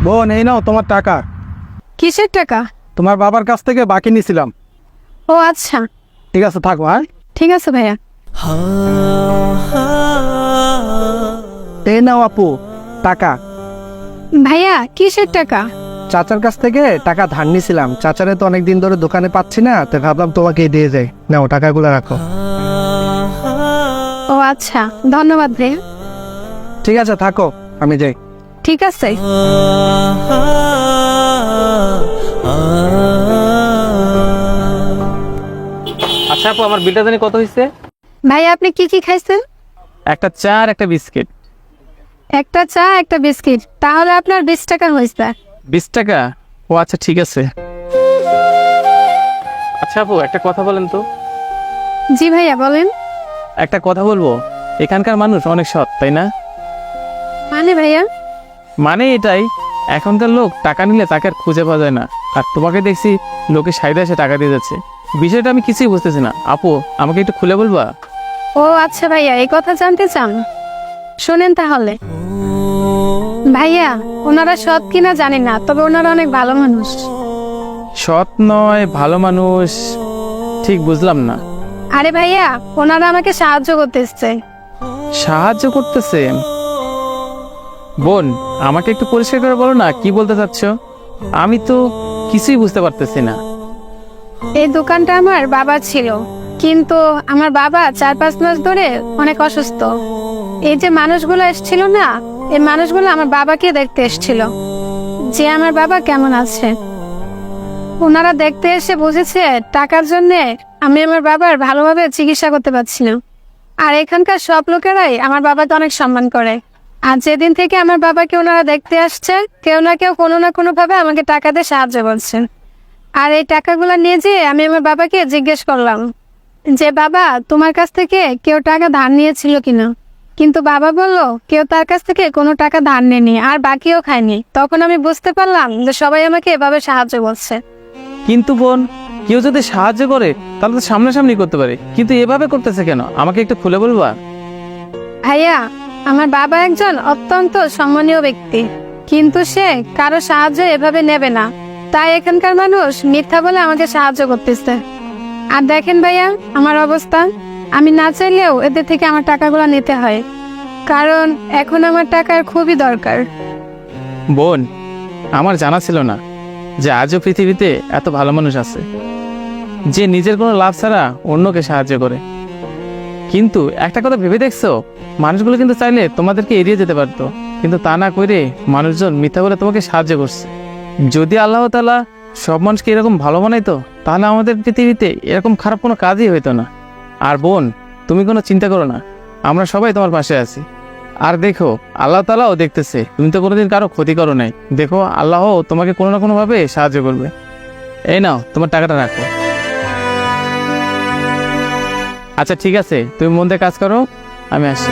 বোন, এই নাও তোমার টাকা। কিসের টাকা? তোমার বাবার কাছ থেকে বাকি নিয়েছিলাম। ও আচ্ছা, ঠিক আছে, থাকো। হ্যাঁ, ঠিক আছে ভাইয়া। এই নাও আপু টাকা। ভাইয়া কিসের টাকা? চাচার কাছ থেকে টাকা ধার নিয়েছিলাম। চাচারে তো অনেকদিন ধরে দোকানে পাচ্ছি না, তো ভাবলাম তোমাকে দিয়ে যাই। নাও টাকাগুলো রাখো। ও আচ্ছা, ধন্যবাদ ভাইয়া। ঠিক আছে, থাকো, আমি যাই। ঠিক আছে। আচ্ছা আপু, আমার বিলটা জানি কত হয়েছে? ভাইয়া আপনি কি কি খাইছেন? একটা চা আর একটা বিস্কিট। একটা চা একটা বিস্কিট, তাহলে আপনার 20 টাকা হয়েছে। 20 টাকা? ও আচ্ছা, ঠিক আছে। আচ্ছা আপু, একটা কথা বলেন তো। জি ভাইয়া বলেন। একটা কথা বলবো, এখানকার মানুষ অনেক সৎ, তাই না? মানে ভাইয়া? মানে এটাই, এখনকার লোক টাকা নিলে তাকে আর খুঁজে পাওয়া যায় না। আর তোমাকে দেখছি লোকে সাইডে এসে টাকা দিয়ে যাচ্ছে। বিষয়টা আমি কিছুই বুঝতেছি না। আপু, আমাকে একটু খুলে বলবা? ও আচ্ছা ভাইয়া, এই কথা জানতে চান? শোনেন তাহলে। ভাইয়া, ওনারা সৎ কিনা জানি না, তবে ওনারা অনেক ভালো মানুষ। সৎ নয়, ভালো মানুষ, ঠিক বুঝলাম না। আরে ভাইয়া, ওনারা আমাকে সাহায্য করতে এসছে। সাহায্য করতেছে? বোন, আমাকে একটু পরিষ্কার করে বলো না, কি বলতে চাচ্ছ? আমি তো কিছুই বুঝতে পারতেছি না। এই দোকানটা আমার বাবা ছিল, কিন্তু আমার বাবা 4-5 মাস ধরে অনেক অসুস্থ। এই যে মানুষগুলো এসেছিল না, এই মানুষগুলো আমার বাবাকে দেখতে এসেছিল যে আমার বাবা কেমন আছে। ওনারা দেখতে এসে বুঝেছে টাকার জন্য আমি আমার বাবার ভালোভাবে চিকিৎসা করতে পারছি না। আর এখানকার সব লোকেরাই আমার বাবাকে অনেক সম্মান করে। আর যেদিন থেকে আমার বাবাকে ওনারা দেখতে আসছে, কেউ না কেউ কোনো না কোনো ভাবে আমাকে টাকা দিয়ে সাহায্য করছে। আর এই টাকাগুলো নিয়ে যেয়ে আমি আমার বাবাকে জিজ্ঞেস করলাম যে বাবা, তোমার কাছ থেকে কেউ টাকা ধার নিয়েছিল কিনা? কিন্তু বাবা বলল কেউ তার কাছ থেকে কোনো টাকা ধার নেয়নি, আর বাকিও খায়নি। তখন আমি বুঝতে পারলাম যে সবাই আমাকে এভাবে সাহায্য করছে। কিন্তু বোন, কেউ যদি সাহায্য করে তাহলে তো সামনাসামনি করতে পারে, কিন্তু এভাবে করতেছে কেন? আমাকে একটু খুলে বলবা? ভাইয়া, আমার বাবা একজন অত্যন্ত সম্মানীয় ব্যক্তি, কিন্তু সে কারো সাহায্য এভাবে নেবে না। তাই এখানকার মানুষ মিথ্যা বলে আমাকে সাহায্য করতেছে। আর দেখেন ভাইয়া, আমার অবস্থা, আমি না চাইলেও এদের থেকে আমার টাকাগুলো নিতে হয়, কারণ এখন আমার টাকার খুবই দরকার। বোন, আমার জানা ছিল না যে আজও পৃথিবীতে এত ভালো মানুষ আছে যে নিজের কোনো লাভ ছাড়া অন্যকে সাহায্য করে। কিন্তু একটা কথা ভেবে দেখছো, মানুষগুলো কিন্তু চাইলে তোমাদেরকে এড়িয়ে যেতে পারতো, কিন্তু তা না করে মানুষজন মিথ্যা বলে তোমাকে সাহায্য করছে। যদি আল্লাহ তাআলা সব মানুষকে এরকম ভালো বানাইতো, তাহলে আমাদের পৃথিবীতে এরকম খারাপ কোনো কাজই হইতো না। আর বোন, তুমি কোনো চিন্তা করো না, আমরা সবাই তোমার পাশে আছি। আর দেখো, আল্লাহ তাআলাও দেখতেছে, তুমি তো কোনোদিন কারো ক্ষতি করো নাই। দেখো, আল্লাহও তোমাকে কোনো না কোনোভাবে সাহায্য করবে। এই নাও, তোমার টাকাটা রাখো। আচ্ছা ঠিক আছে, তুমি মন দিয়ে কাজ করো, আমি আসছি।